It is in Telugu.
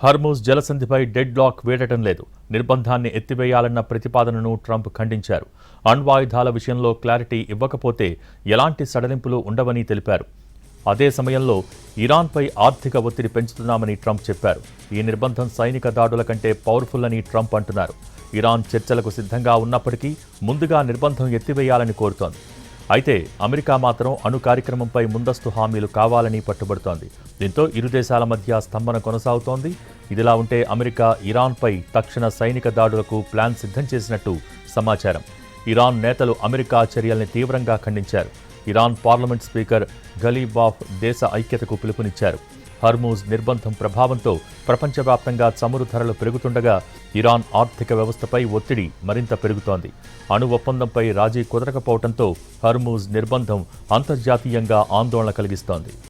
హర్మూజ్ జలసంధిపై డెడ్ లాక్ వీడటం లేదు. నిర్బంధాన్ని ఎత్తివేయాలన్న ప్రతిపాదనను ట్రంప్ ఖండించారు. అణ్వాయుధాల విషయంలో క్లారిటీ ఇవ్వకపోతే ఎలాంటి సడలింపులు ఉండవని తెలిపారు. అదే సమయంలో ఇరాన్పై ఆర్థిక ఒత్తిడి పెంచుతున్నామని ట్రంప్ చెప్పారు. ఈ నిర్బంధం సైనిక దాడుల కంటే పవర్ఫుల్ అని ట్రంప్ అంటున్నారు. ఇరాన్ చర్చలకు సిద్ధంగా ఉన్నప్పటికీ ముందుగా నిర్బంధం ఎత్తివేయాలని కోరుతోంది. అయితే అమెరికా మాత్రం అణు కార్యక్రమంపై ముందస్తు హామీలు కావాలని పట్టుబడుతోంది. దీంతో ఇరు దేశాల మధ్య స్తంభన కొనసాగుతోంది. ఇదిలా ఉంటే అమెరికా ఇరాన్పై తక్షణ సైనిక దాడులకు ప్లాన్ సిద్ధం చేసినట్టు సమాచారం. ఇరాన్ నేతలు అమెరికా చర్యల్ని తీవ్రంగా ఖండించారు. ఇరాన్ పార్లమెంట్ స్పీకర్ గలీబాఫ్ దేశ ఐక్యతకు పిలుపునిచ్చారు. హర్మూజ్ నిర్బంధం ప్రభావంతో ప్రపంచవ్యాప్తంగా చమురు ధరలు పెరుగుతుండగా ఇరాన్ ఆర్థిక వ్యవస్థపై ఒత్తిడి మరింత పెరుగుతోంది. అణు ఒప్పందంపై రాజీ కుదరకపోవడంతో హర్మూజ్ నిర్బంధం అంతర్జాతీయంగా ఆందోళన కలిగిస్తోంది.